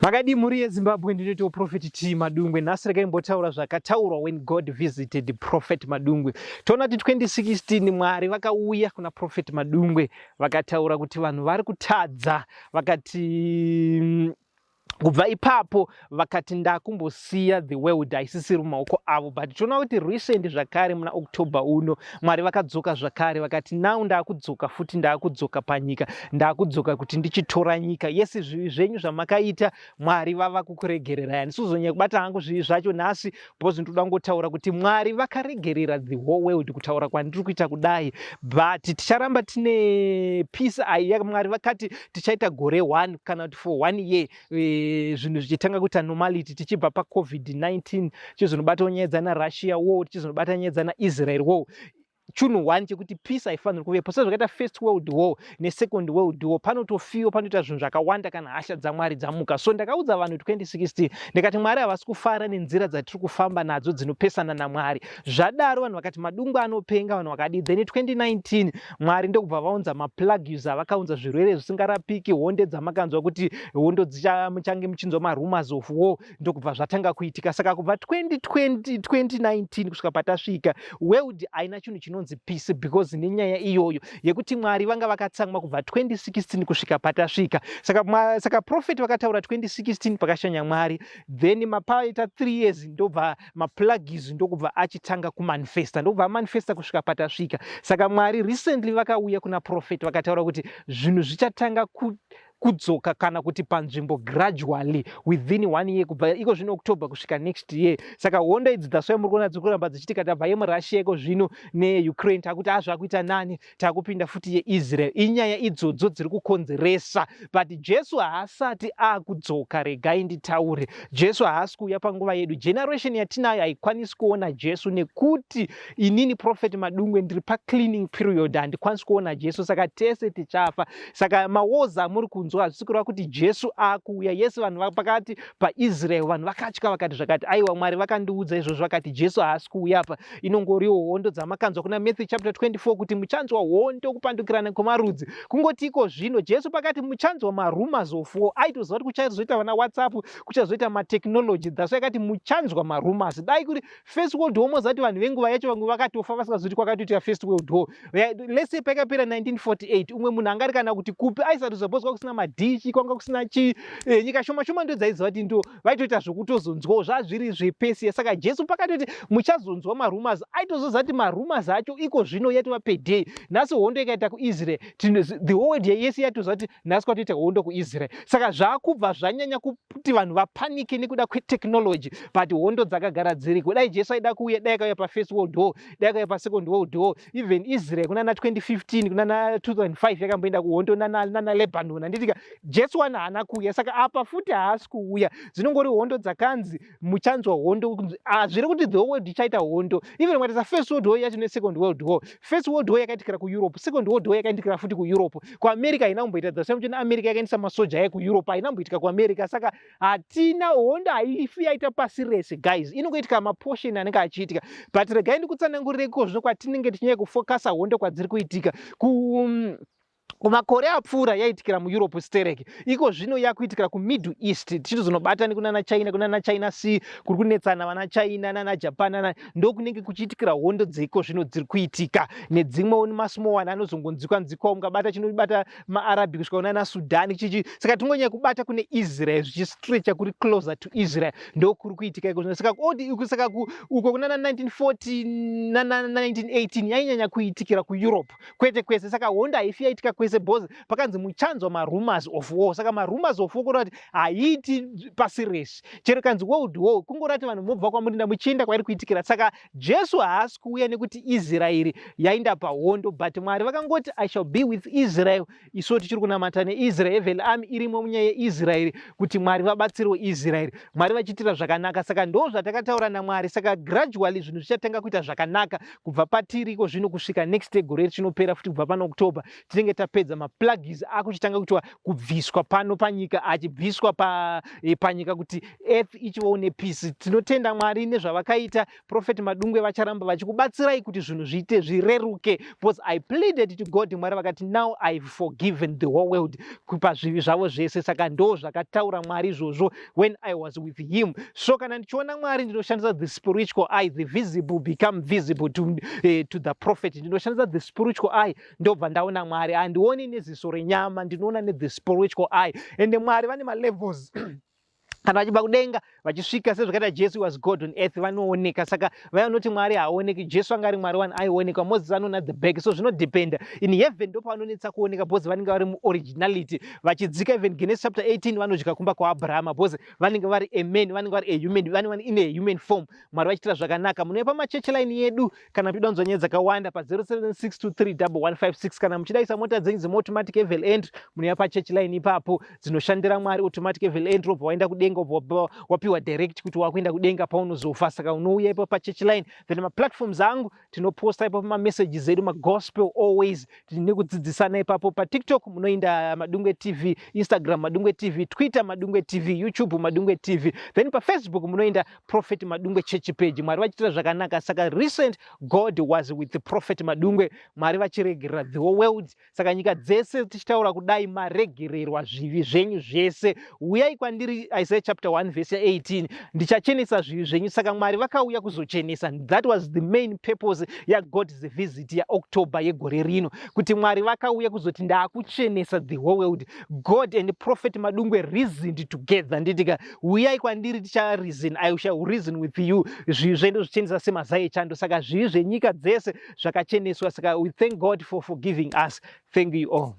Makadi muri yeZimbabwe ndinoita Prophet T Madungwe. Nhasi regai mbotaura zvakataurwa when God visited Prophet Madungwe. Toona kuti 2016 Mwari vakauya kuna Prophet Madungwe vakataura kuti vanhu vari kutadza, vakati kubva ipapo vakati ndakumbosiya the world haisisiri mumaoko avo, but toona kuti recent zvakare muna October uno Mwari vakadzoka zvakare vakati now ndaakudzoka futi, ndaakudzoka panyika, ndaakudzoka kuti ndichitora nyika. Yesi zvivi zvenyu zvamakaita Mwari vava kukuregererani. Sizonyanya kubata hangu zvivi zvacho nhasi because ndoda kungotaura kuti Mwari vakaregerera the whole world kutaura kwandiri kuita kudai, but ticharamba tine peace aya Mwari vakati tichaita gore 1 kana kuti for 1 year zvinhu zvichitanga kuita normality tichibva paCovid-19 chizonobata nyaya dzana Russia war, chizonobata nyaya dzana Israel war. Chunhu 1 chekuti peace haifaniri kuvepo. Sezvakaita first world war nesecond world war panotofiwa, panoita zvinhu zvakawanda kana hasha dzaMwari dzamuka. So ndakaudza vanhu 2016 ndikati Mwari havasi kufara nenzira dzatiri kufamba nadzo dzinopesana naMwari. Zvadaro vanhu vakati Madungwe anopenga, vanhu vakadi. Then 2019 Mwari ndokubva vaunza maplagues avakaunza zvirwere zvisingarapiki, honde dzamakanzwa kuti hondo muchange muchinzwa marumors of war, ndokubva zvatanga kuitika. Saka kubva 2019 kusvika patasvika world haina chinhu chinonzi peace because nenyaya iyoyo yekuti Mwari vanga vakatsamwa kubva 2016 kusvika patasvika. Saka prophet vakataura 2016 pakashanya Mwari, then mapaita 3 years ndobva maplagues ndokubva achitanga kumanifesta, ndokubva manifesta kusvika patasvika. Saka Mwari recently vakauya kuna prophet vakataura kuti zvinhu zvichatanga kudzoka kana kuti panzvimbo gradually within 1 year kubva iko zvino October kusvika next year. Saka hondo idzi dzaswai muri kuona dzikuramba dzichitika, tabva yemuRussia iko zvino neUkraine takuti zvakuita nani, takupinda futi yeIsrael. Inyaya idzodzo dziri kukonzeresa, but Jesu haasati aakudzoka. Regai nditaure, Jesu haasi kuuya panguva yedu. Generation yatinayo haikwanisi kuona Jesu nekuti inini Prophet Madungwe ndiri pacleaning period, handikwanisi kuona Jesu, saka tese tichafa. Saka mawoza amuri kunzwa hazvisi kureva kuti Jesu akuuya. Yesi vanhu pakati paIsrael vanhu vakatya vakati zvakati aiwa Mwari vakandiudza izvozvo vakati Jesu haasi kuuya apa, inongoriwo hondo dzamakanzwa kuna Matthew chapter 24 kuti muchanzwa hondo kupandukirana kwemarudzi. Kungoti iko zvino Jesu pakati muchanzwa marumors of war, aitoziva kuti kuchazoita vana WhatsApp, kuchazoita matechnology, that's why akati muchanzwa marumors. Dai kuti first world war mozati vanhu venguva yacho vamwe vakatofa vasingazoti kwakatoita first world war. Let's say pakapera 1948 umwe munhu angari kana kuti kupi aisatozobozwa kusina madhishi, kwanga kusina nyika shoma shoma ndo dzaiziva kuti ndo vaitoita zvokutozonzwawo zvazviri zvepesi. Saka Jesu pakatoti muchazonzwa marumors, aitozoziva kuti marumors acho iko zvino yatova per day. Nhasi hondo ikaita kuIsrael, the world yese yatoziva kuti nhasi kwatoita hondo kuIsrael. Saka zvakubva zvanyanya kuti vanhu vapanike nekuda kwetechnology, but hondo dzakagara dziriko. Dai Jesu aida kuuya, dai akauya pafirst world war, dai akauya pasecond world war, even Israel kunana 2015 kunana 2005 yakamboenda kuhondo nana Lebanon. Handitika Jesu haana kuuya, saka apa futi haasi kuuya. Dzinongori hondo dzakanzi muchanzwa hondo, zviri kuti the world ichaita hondo. Even mwatisa first world war yacho nesecond world war. First world war yakaitikira kuEurope, second world war yakaitikira futi kuEurope. Kuamerica haina kumboita dzasema kuti America yakaendesa masoja yayo kuEurope, haina kumboitika kuAmerica. Saka hatina hondo haifi yaita pasi rese guys, inongoitika maportion anenge achiitika. But regai ndikutsanangurire iko zvino kwatinenge tichinyanya kufokasa hondo kwadziri kuitika kumakore apfuura yaitikira muEurope stereki, iko zvino yakuitikira kuMiddle East, tichizonobatani kunana China Sea, kuri kunetsana vana China nana Japan, ndokunenge kuchiitikira hondo dziko zvino dziri kuitika, nedzimwewo masmall one anozongonzikwa mukabata chinobata maArabic kusvika kunana Sudan chichi. Saka tingonyanya kubata kune Israel zvichistretcha kuri closer to Israel, ndokuri kuitika iko zvino. Saka uko kunana 1940 nana 1918 yainyanya kuitikira kuEurope kwete kwese. Saka hondo haifi yaitika kwese bozi pakanzi muchanzwa marumors of war. Saka marumors of war kurati haiti pasi rese, chero kanzi world war kungorati vanhu mobva kwamurinda muchienda kwairi kuitikira. Saka Jesu haasi kuuya nekuti Israeri yaenda pahondo, but Mwari vakangoti I shall be with Israel. Isu tichiri kunamata neIsrael, Evil Army irimo munyaya yeIsraeri kuti Mwari vabatsirewo Israeri, Mwari vachiitira zvakanaka. Saka ndo zvatakataura naMwari. Saka gradually zvinhu zvichatanga kuita zvakanaka kubva patiri iko zvino kusvika next gore chinopera futi kubva pano October tinenge tapera achipedza maplugins akuchitanga kuti kubviswa pano panyika achibviswa panyika kuti earth ichivawo nepeace. Tinotenda Mwari nezvavakaita. Prophet Madungwe vacharamba vachikubatsirai kuti zvinhu zviite zvireruke, because I pleaded to God. Mwari vakati now I've forgiven the whole world pazvivi zvavo zvese. Saka ndo zvakataura Mwari izvozvo when I was with him. So kana ndichiona Mwari ndinoshandisa the spiritual eye, the visible become visible to the prophet. Ndinoshandisa the spiritual eye ndobva ndaona Mwari. Handioni neziso renyama, ndinoona ne-the spiritual eye. Ende Mwari vane malevels kana vachiba kudenga vachisvika sezvakaita Jesu was God on earth vanooneka. Saka vanoti Mwari haaoneki, Jesu anga ari Mwari wani aioneka, Moses anoona the back. So zvinodependa. In heaven ndo pavanonetsa kuoneka because vanenge vari muoriginality. Vachidzika even Genesis chapter 18 vanodya kumba kwaAbrahama because vanenge vari a man, vanenge vari a human, vanenge in a human form. Mwari vachitira zvakanaka. Munouya pamachechi line yedu kana muchida kunzwa nyaya dzakawanda pa0762311556 kana muchida isa mota dzenyu dzemaautomatic evel entry munouya pachechi line ipapo dzinoshandira Mwari automatic evel entry obva waenda kudenga wapiwa direct kuti wakuenda kudenga paunozofa. Saka unouya ipo pachechi line. Then maplatforms angu tinoposta ipapo mamessages edu magospel always. Tine kudzidzisana ipapo paTikTok munoenda Madungwe TV, Instagram Madungwe TV, Twitter Madungwe TV, YouTube Madungwe TV. Then paFacebook munoenda Prophet Madungwe church page. Mwari vachitira zvakanaka. Saka recent God was with the Prophet Madungwe. Mwari vachiregerera the whole world. Saka nyika dzese tichitaura kudai maregererwa zvivi zvenyu zvese. Uyai kwandiri Isaiah chapter 1 verse 18. Ndichachenesa zvivi zvenyu. Saka Mwari vakauya kuzochenesa. That was the main purpose ya God's visit ya October yegore rino. Kuti Mwari vakauya kuzoti ndaakuchenesa the whole world. God and Prophet Madungwe reasoned together. Nditika uyai kwandiri ticha reason, I shall reason with you. Zvivi zvenyu zvichenesa semazai chando. Saka zvivi zvenyika dzese zvakacheneswa. Saka we thank God for forgiving us. Thank you all.